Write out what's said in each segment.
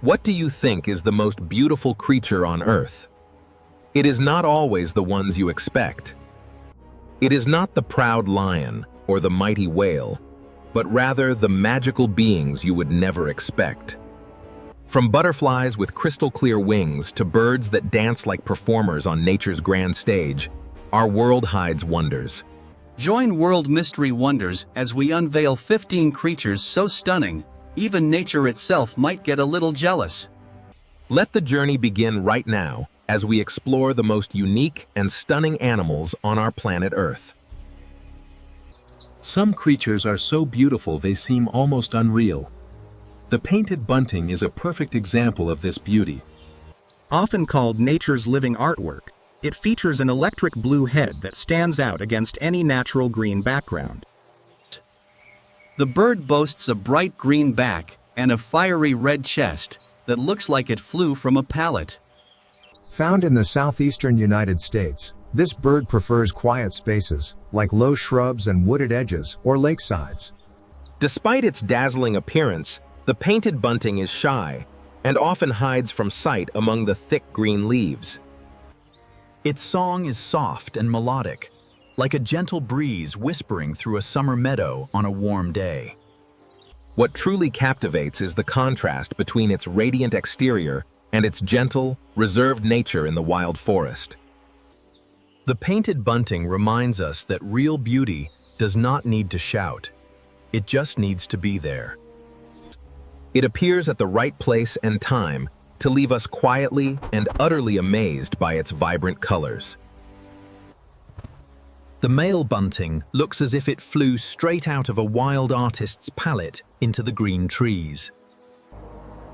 What do you think is the most beautiful creature on Earth? It is not always the ones you expect. It is not the proud lion or the mighty whale, but rather the magical beings you would never expect. From butterflies with crystal-clear wings to birds that dance like performers on nature's grand stage, our world hides wonders. Join World Mystery Wonders as we unveil 15 creatures so stunning, even nature itself might get a little jealous. Let the journey begin right now as we explore the most unique and stunning animals on our planet Earth. Some creatures are so beautiful they seem almost unreal. The painted bunting is a perfect example of this beauty. Often called nature's living artwork, it features an electric blue head that stands out against any natural green background. The bird boasts a bright green back and a fiery red chest that looks like it flew from a pallet. Found in the southeastern United States, this bird prefers quiet spaces, like low shrubs and wooded edges or lakesides. Despite its dazzling appearance, the painted bunting is shy and often hides from sight among the thick green leaves. Its song is soft and melodic, like a gentle breeze whispering through a summer meadow on a warm day. What truly captivates is the contrast between its radiant exterior and its gentle, reserved nature in the wild forest. The painted bunting reminds us that real beauty does not need to shout. It just needs to be there. It appears at the right place and time to leave us quietly and utterly amazed by its vibrant colors. The male bunting looks as if it flew straight out of a wild artist's palette into the green trees.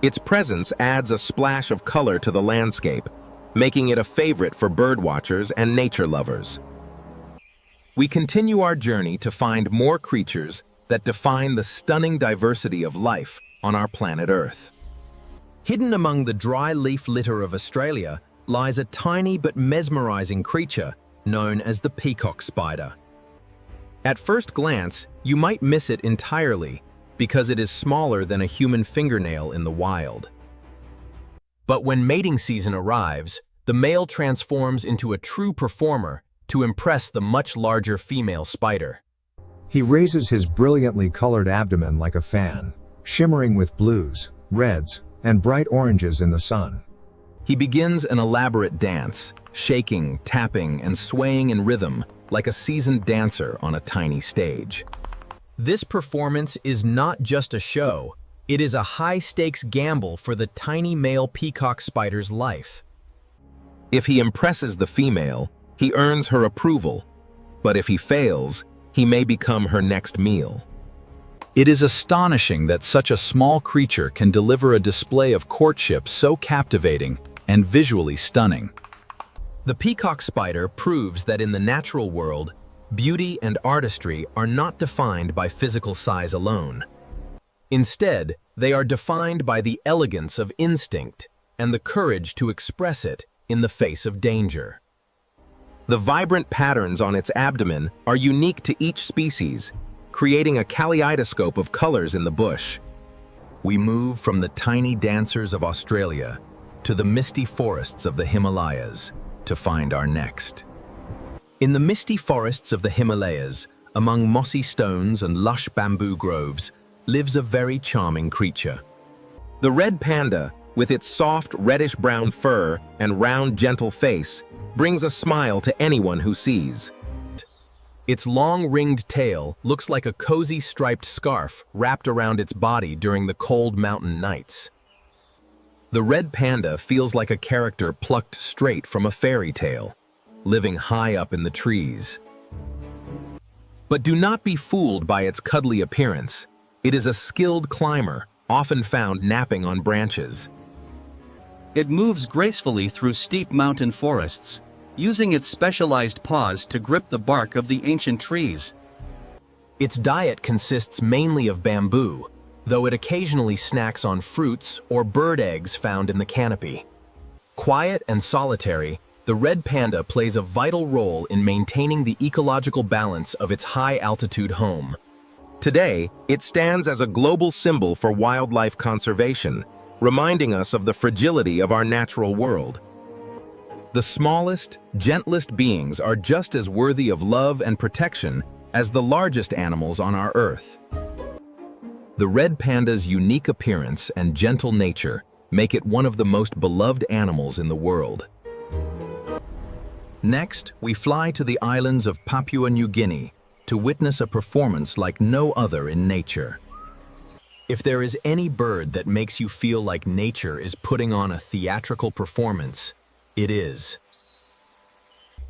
Its presence adds a splash of color to the landscape, making it a favorite for birdwatchers and nature lovers. We continue our journey to find more creatures that define the stunning diversity of life on our planet Earth. Hidden among the dry leaf litter of Australia lies a tiny but mesmerizing creature known as the peacock spider. At first glance, you might miss it entirely because it is smaller than a human fingernail in the wild. But when mating season arrives, the male transforms into a true performer to impress the much larger female spider. He raises his brilliantly colored abdomen like a fan, shimmering with blues, reds, and bright oranges in the sun. He begins an elaborate dance, shaking, tapping, and swaying in rhythm like a seasoned dancer on a tiny stage. This performance is not just a show, it is a high-stakes gamble for the tiny male peacock spider's life. If he impresses the female, he earns her approval, but if he fails, he may become her next meal. It is astonishing that such a small creature can deliver a display of courtship so captivating and visually stunning. The peacock spider proves that in the natural world, beauty and artistry are not defined by physical size alone. Instead, they are defined by the elegance of instinct and the courage to express it in the face of danger. The vibrant patterns on its abdomen are unique to each species, creating a kaleidoscope of colors in the bush. We move from the tiny dancers of Australia to the misty forests of the Himalayas to find our next. In the misty forests of the Himalayas, among mossy stones and lush bamboo groves, lives a very charming creature. The red panda, with its soft reddish-brown fur and round, gentle face, brings a smile to anyone who sees. Its long ringed tail looks like a cozy striped scarf wrapped around its body during the cold mountain nights. The red panda feels like a character plucked straight from a fairy tale, living high up in the trees. But do not be fooled by its cuddly appearance. It is a skilled climber, often found napping on branches. It moves gracefully through steep mountain forests, using its specialized paws to grip the bark of the ancient trees. Its diet consists mainly of bamboo, though it occasionally snacks on fruits or bird eggs found in the canopy. Quiet and solitary, the red panda plays a vital role in maintaining the ecological balance of its high-altitude home. Today, it stands as a global symbol for wildlife conservation, reminding us of the fragility of our natural world. The smallest, gentlest beings are just as worthy of love and protection as the largest animals on our Earth. The red panda's unique appearance and gentle nature make it one of the most beloved animals in the world. Next, we fly to the islands of Papua New Guinea to witness a performance like no other in nature. If there is any bird that makes you feel like nature is putting on a theatrical performance, it is.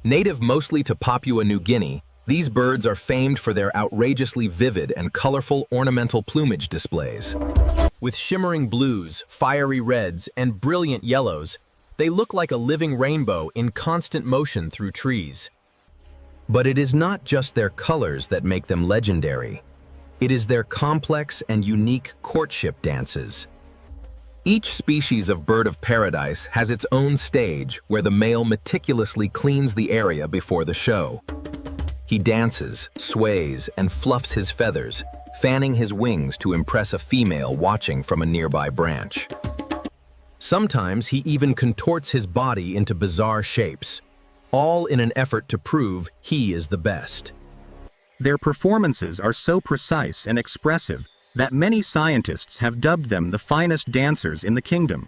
Native mostly to Papua New Guinea, these birds are famed for their outrageously vivid and colorful ornamental plumage displays. With shimmering blues, fiery reds, and brilliant yellows, they look like a living rainbow in constant motion through trees. But it is not just their colors that make them legendary. It is their complex and unique courtship dances. Each species of bird of paradise has its own stage where the male meticulously cleans the area before the show. He dances, sways, and fluffs his feathers, fanning his wings to impress a female watching from a nearby branch. Sometimes he even contorts his body into bizarre shapes, all in an effort to prove he is the best. Their performances are so precise and expressive that many scientists have dubbed them the finest dancers in the kingdom.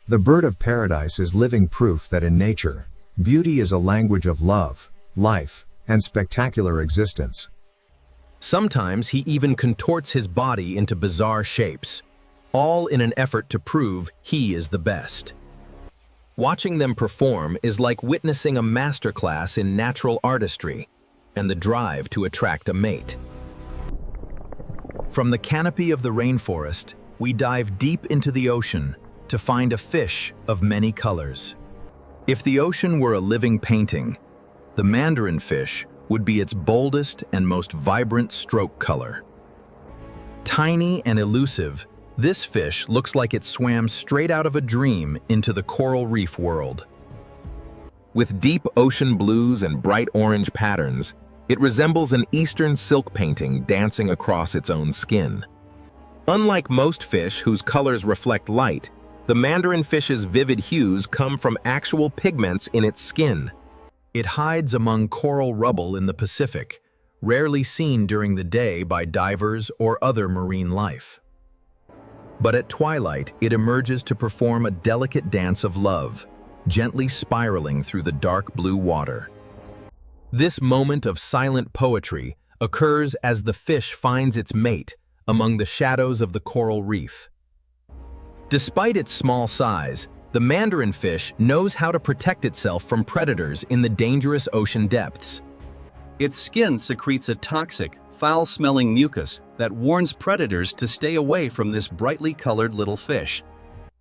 The bird of paradise is living proof that in nature, beauty is a language of love, life, and spectacular existence. Sometimes he even contorts his body into bizarre shapes, all in an effort to prove he is the best. Watching them perform is like witnessing a masterclass in natural artistry and the drive to attract a mate. From the canopy of the rainforest, we dive deep into the ocean to find a fish of many colors. If the ocean were a living painting, the mandarin fish would be its boldest and most vibrant stroke color. Tiny and elusive, this fish looks like it swam straight out of a dream into the coral reef world. With deep ocean blues and bright orange patterns, it resembles an eastern silk painting dancing across its own skin. Unlike most fish whose colors reflect light, the mandarin fish's vivid hues come from actual pigments in its skin. It hides among coral rubble in the Pacific, rarely seen during the day by divers or other marine life. But at twilight, it emerges to perform a delicate dance of love, gently spiraling through the dark blue water. This moment of silent poetry occurs as the fish finds its mate among the shadows of the coral reef. Despite its small size, the mandarin fish knows how to protect itself from predators in the dangerous ocean depths. Its skin secretes a toxic, foul-smelling mucus that warns predators to stay away from this brightly colored little fish.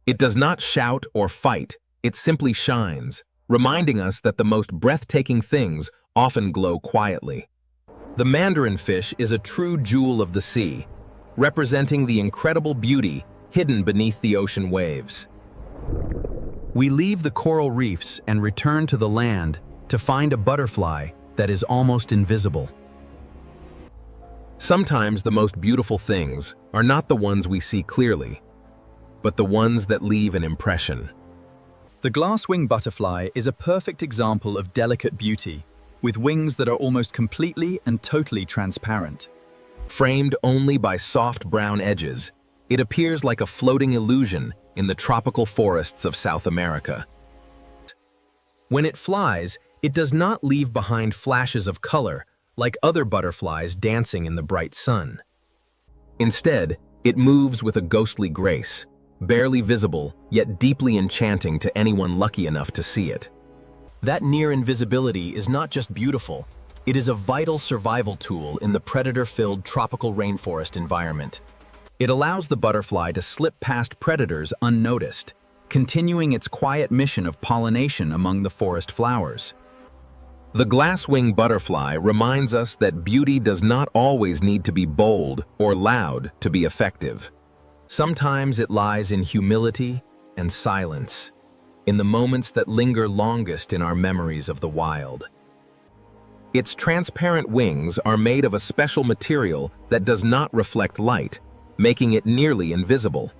It does not shout or fight, it simply shines, reminding us that the most breathtaking things often glow quietly. The mandarin fish is a true jewel of the sea, representing the incredible beauty hidden beneath the ocean waves. We leave the coral reefs and return to the land to find a butterfly that is almost invisible. Sometimes the most beautiful things are not the ones we see clearly, but the ones that leave an impression. The glass-wing butterfly is a perfect example of delicate beauty, with wings that are almost completely and totally transparent. Framed only by soft brown edges, it appears like a floating illusion in the tropical forests of South America. When it flies, it does not leave behind flashes of color like other butterflies dancing in the bright sun. Instead, it moves with a ghostly grace, barely visible yet deeply enchanting to anyone lucky enough to see it. That near invisibility is not just beautiful, it is a vital survival tool in the predator-filled tropical rainforest environment. It allows the butterfly to slip past predators unnoticed, continuing its quiet mission of pollination among the forest flowers. The glass-wing butterfly reminds us that beauty does not always need to be bold or loud to be effective. Sometimes it lies in humility and silence, in the moments that linger longest in our memories of the wild. Its transparent wings are made of a special material that does not reflect light, making it nearly invisible.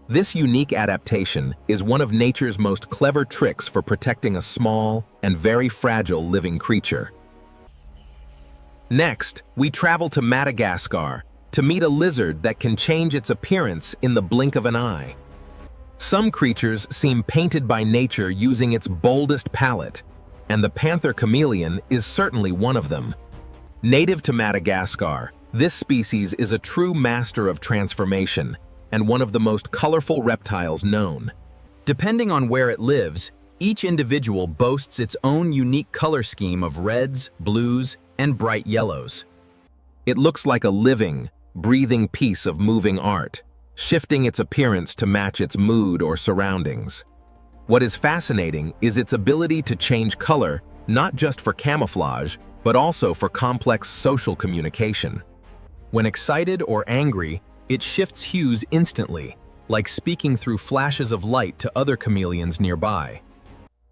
This unique adaptation is one of nature's most clever tricks for protecting a small and very fragile living creature. Next, we travel to Madagascar to meet a lizard that can change its appearance in the blink of an eye. Some creatures seem painted by nature using its boldest palette, and the panther chameleon is certainly one of them. Native to Madagascar, this species is a true master of transformation and one of the most colorful reptiles known. Depending on where it lives, each individual boasts its own unique color scheme of reds, blues, and bright yellows. It looks like a living, breathing piece of moving art, shifting its appearance to match its mood or surroundings. What is fascinating is its ability to change color, not just for camouflage, but also for complex social communication. When excited or angry, it shifts hues instantly, like speaking through flashes of light to other chameleons nearby.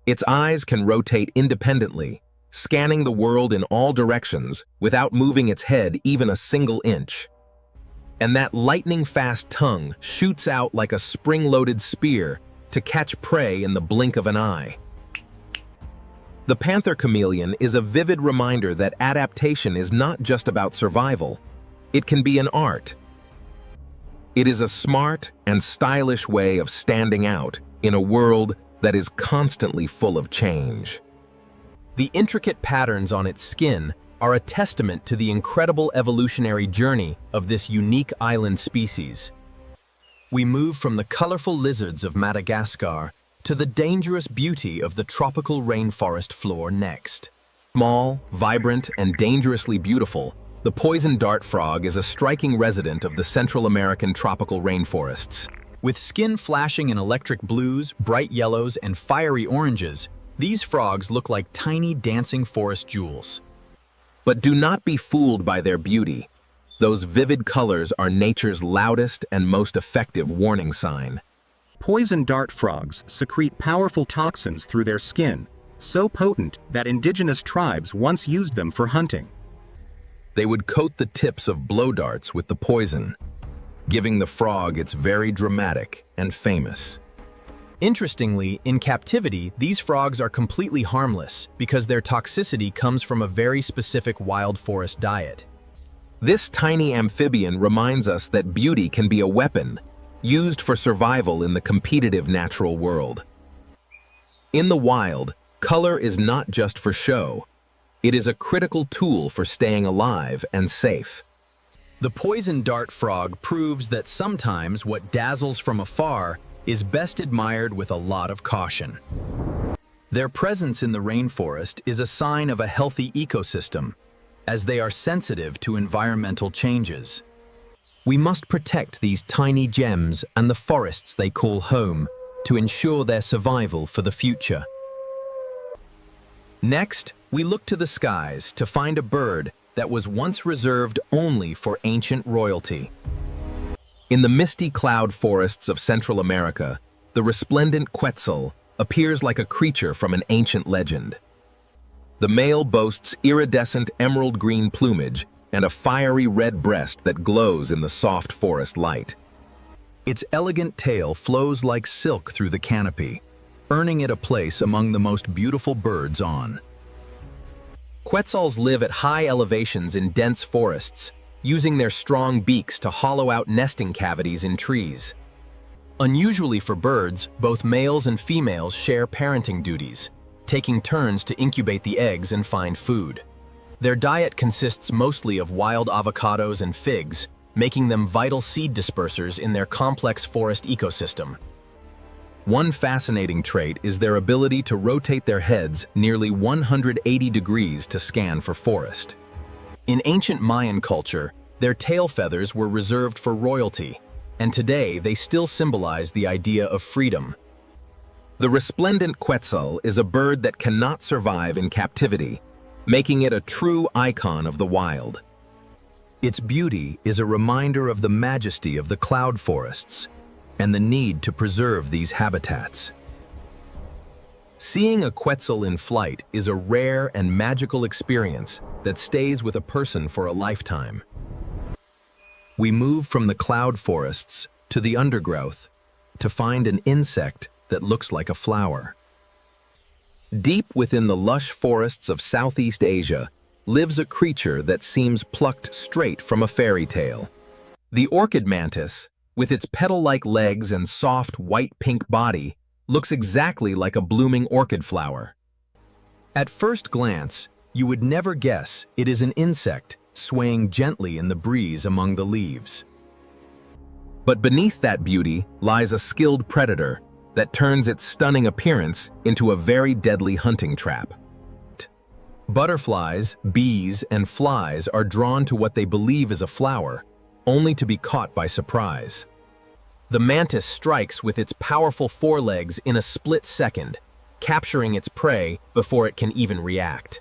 Its eyes can rotate independently, scanning the world in all directions without moving its head even a single inch. And that lightning-fast tongue shoots out like a spring-loaded spear to catch prey in the blink of an eye. The panther chameleon is a vivid reminder that adaptation is not just about survival. It can be an art. It is a smart and stylish way of standing out in a world that is constantly full of change. The intricate patterns on its skin are a testament to the incredible evolutionary journey of this unique island species. We move from the colorful lizards of Madagascar to the dangerous beauty of the tropical rainforest floor next. Small, vibrant, and dangerously beautiful, the poison dart frog is a striking resident of the Central American tropical rainforests. With skin flashing in electric blues, bright yellows, and fiery oranges, these frogs look like tiny dancing forest jewels. But do not be fooled by their beauty. Those vivid colors are nature's loudest and most effective warning sign. Poison dart frogs secrete powerful toxins through their skin, so potent that indigenous tribes once used them for hunting. They would coat the tips of blow darts with the poison, giving the frog its very dramatic and famous. Interestingly, in captivity, these frogs are completely harmless because their toxicity comes from a very specific wild forest diet. This tiny amphibian reminds us that beauty can be a weapon, used for survival in the competitive natural world. In the wild, color is not just for show. It is a critical tool for staying alive and safe. The poison dart frog proves that sometimes what dazzles from afar is best admired with a lot of caution. Their presence in the rainforest is a sign of a healthy ecosystem, as they are sensitive to environmental changes. We must protect these tiny gems and the forests they call home to ensure their survival for the future. Next, we look to the skies to find a bird that was once reserved only for ancient royalty. In the misty cloud forests of Central America, the resplendent quetzal appears like a creature from an ancient legend. The male boasts iridescent emerald green plumage and a fiery red breast that glows in the soft forest light. Its elegant tail flows like silk through the canopy, earning it a place among the most beautiful birds on. Quetzals live at high elevations in dense forests, using their strong beaks to hollow out nesting cavities in trees. Unusually for birds, both males and females share parenting duties, taking turns to incubate the eggs and find food. Their diet consists mostly of wild avocados and figs, making them vital seed dispersers in their complex forest ecosystem. One fascinating trait is their ability to rotate their heads nearly 180 degrees to scan for forest. In ancient Mayan culture, their tail feathers were reserved for royalty, and today they still symbolize the idea of freedom. The resplendent quetzal is a bird that cannot survive in captivity, making it a true icon of the wild. Its beauty is a reminder of the majesty of the cloud forests and the need to preserve these habitats. Seeing a quetzal in flight is a rare and magical experience that stays with a person for a lifetime. We move from the cloud forests to the undergrowth to find an insect that looks like a flower. Deep within the lush forests of Southeast Asia lives a creature that seems plucked straight from a fairy tale. The orchid mantis, with its petal-like legs and soft white-pink body, looks exactly like a blooming orchid flower. At first glance, you would never guess it is an insect swaying gently in the breeze among the leaves. But beneath that beauty lies a skilled predator that turns its stunning appearance into a very deadly hunting trap. Butterflies, bees, and flies are drawn to what they believe is a flower, only to be caught by surprise. The mantis strikes with its powerful forelegs in a split second, capturing its prey before it can even react.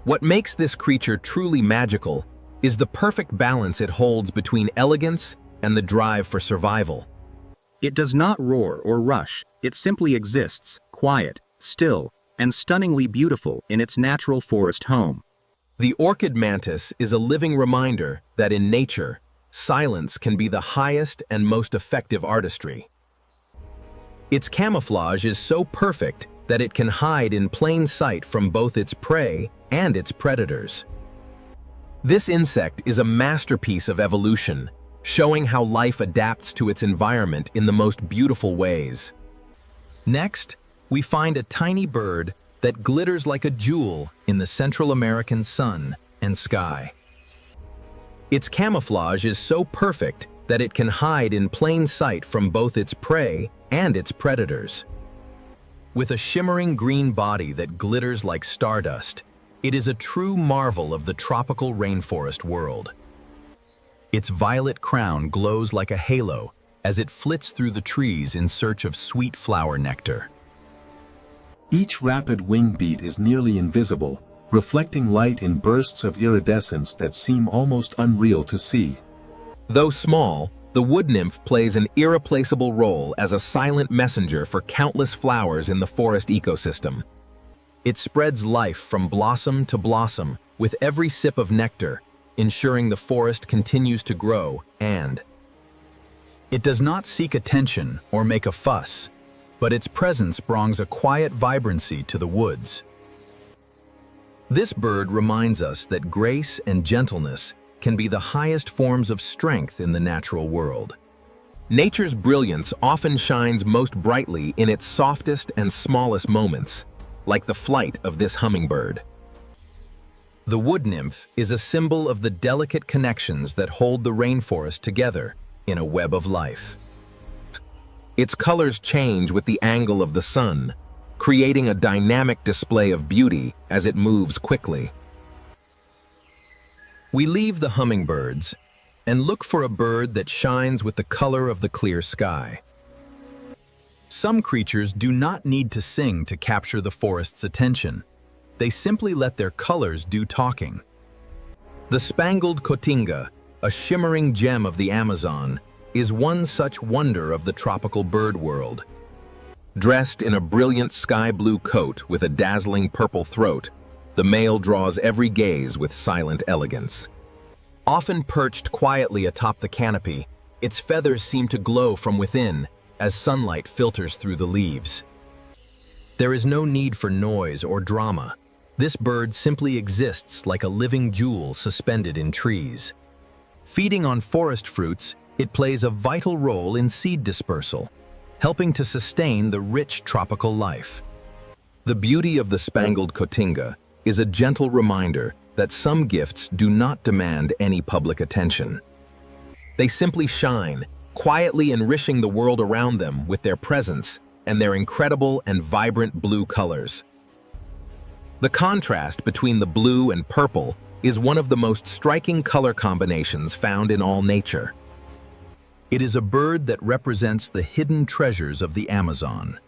What makes this creature truly magical is the perfect balance it holds between elegance and the drive for survival. It does not roar or rush, it simply exists, quiet, still, and stunningly beautiful in its natural forest home. The orchid mantis is a living reminder that in nature, silence can be the highest and most effective artistry. Its camouflage is so perfect that it can hide in plain sight from both its prey and its predators. This insect is a masterpiece of evolution, showing how life adapts to its environment in the most beautiful ways. Next, we find a tiny bird that glitters like a jewel in the Central American sun and sky. Its camouflage is so perfect that it can hide in plain sight from both its prey and its predators. With a shimmering green body that glitters like stardust, it is a true marvel of the tropical rainforest world. Its violet crown glows like a halo as it flits through the trees in search of sweet flower nectar. Each rapid wing beat is nearly invisible, reflecting light in bursts of iridescence that seem almost unreal to see. Though small, the wood nymph plays an irreplaceable role as a silent messenger for countless flowers in the forest ecosystem. It spreads life from blossom to blossom with every sip of nectar, ensuring the forest continues to grow, and it does not seek attention or make a fuss, but its presence brings a quiet vibrancy to the woods. This bird reminds us that grace and gentleness can be the highest forms of strength in the natural world. Nature's brilliance often shines most brightly in its softest and smallest moments, like the flight of this hummingbird. The wood nymph is a symbol of the delicate connections that hold the rainforest together in a web of life. Its colors change with the angle of the sun, creating a dynamic display of beauty as it moves quickly. We leave the hummingbirds and look for a bird that shines with the color of the clear sky. Some creatures do not need to sing to capture the forest's attention. They simply let their colors do talking. The spangled cotinga, a shimmering gem of the Amazon, is one such wonder of the tropical bird world. Dressed in a brilliant sky blue coat with a dazzling purple throat, the male draws every gaze with silent elegance. Often perched quietly atop the canopy, its feathers seem to glow from within as sunlight filters through the leaves. There is no need for noise or drama. This bird simply exists like a living jewel suspended in trees. Feeding on forest fruits, it plays a vital role in seed dispersal, helping to sustain the rich tropical life. The beauty of the spangled cotinga is a gentle reminder that some gifts do not demand any public attention. They simply shine, quietly enriching the world around them with their presence and their incredible and vibrant blue colors. The contrast between the blue and purple is one of the most striking color combinations found in all nature. It is a bird that represents the hidden treasures of the Amazon,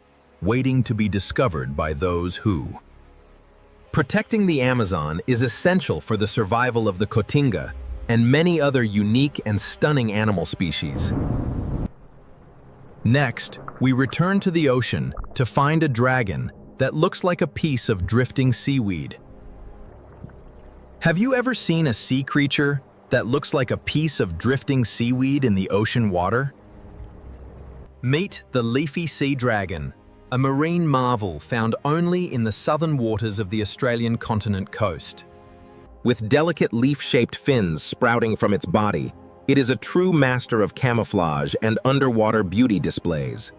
waiting to be discovered by those who. Protecting the Amazon is essential for the survival of the cotinga and many other unique and stunning animal species. Next, we return to the ocean to find a dragon that looks like a piece of drifting seaweed. Have you ever seen a sea creature that looks like a piece of drifting seaweed in the ocean water? Meet the leafy sea dragon, a marine marvel found only in the southern waters of the Australian continent coast. With delicate leaf-shaped fins sprouting from its body, it is a true master of camouflage and underwater beauty displays.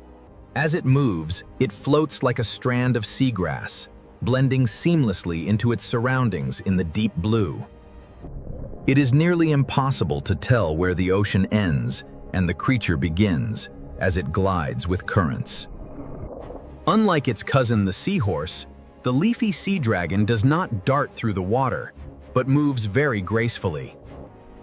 As it moves, it floats like a strand of seagrass, blending seamlessly into its surroundings in the deep blue. It is nearly impossible to tell where the ocean ends and the creature begins as it glides with currents. Unlike its cousin the seahorse, the leafy sea dragon does not dart through the water, but moves very gracefully.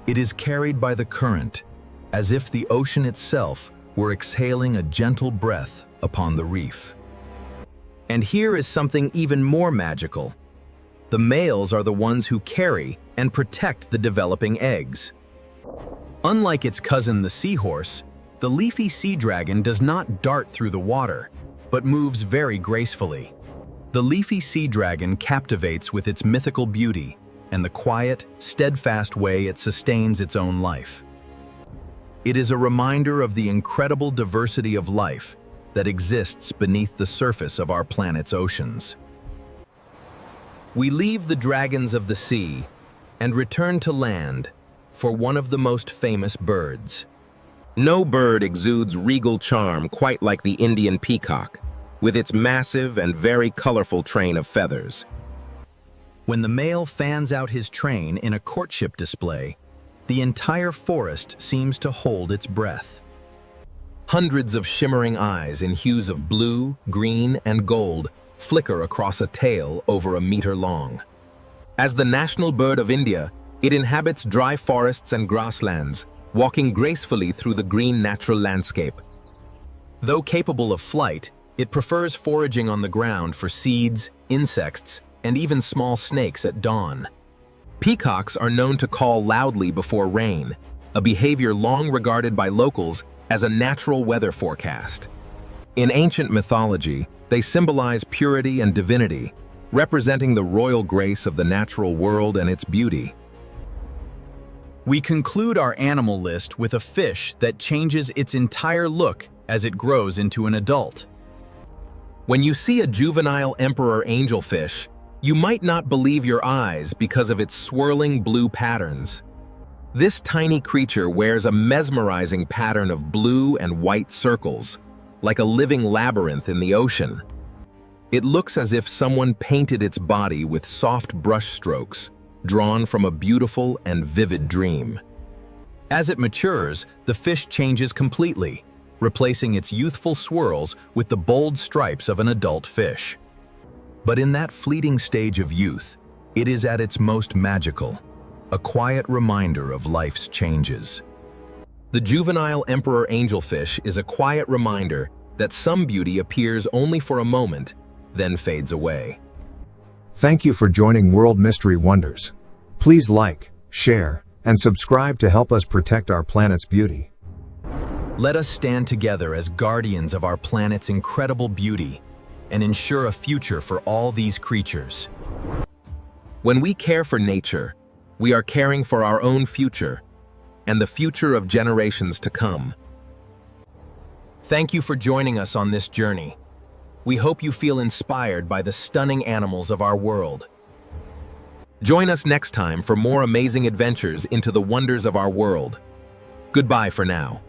It is carried by the current, as if the ocean itself were exhaling a gentle breath upon the reef. And here is something even more magical. The males are the ones who carry and protect the developing eggs. Unlike its cousin the seahorse, the leafy sea dragon does not dart through the water, but moves very gracefully. The leafy sea dragon captivates with its mythical beauty and the quiet, steadfast way it sustains its own life. It is a reminder of the incredible diversity of life that exists beneath the surface of our planet's oceans. We leave the dragons of the sea and return to land for one of the most famous birds. No bird exudes regal charm quite like the Indian peacock, with its massive and very colorful train of feathers. When the male fans out his train in a courtship display, the entire forest seems to hold its breath. Hundreds of shimmering eyes in hues of blue, green, and gold flicker across a tail over a meter long. As the national bird of India, it inhabits dry forests and grasslands, walking gracefully through the green natural landscape. Though capable of flight, it prefers foraging on the ground for seeds, insects, and even small snakes at dawn. Peacocks are known to call loudly before rain, a behavior long regarded by locals as a natural weather forecast. In ancient mythology, they symbolize purity and divinity, representing the royal grace of the natural world and its beauty. We conclude our animal list with a fish that changes its entire look as it grows into an adult. When you see a juvenile emperor angelfish, you might not believe your eyes because of its swirling blue patterns. This tiny creature wears a mesmerizing pattern of blue and white circles, like a living labyrinth in the ocean. It looks as if someone painted its body with soft brush strokes, drawn from a beautiful and vivid dream. As it matures, the fish changes completely, replacing its youthful swirls with the bold stripes of an adult fish. But in that fleeting stage of youth, it is at its most magical, a quiet reminder of life's changes. The juvenile emperor angelfish is a quiet reminder that some beauty appears only for a moment, then fades away. Thank you for joining World Mystery Wonders. Please like, share, and subscribe to help us protect our planet's beauty. Let us stand together as guardians of our planet's incredible beauty and ensure a future for all these creatures. When we care for nature, we are caring for our own future and the future of generations to come. Thank you for joining us on this journey. We hope you feel inspired by the stunning animals of our world. Join us next time for more amazing adventures into the wonders of our world. Goodbye for now.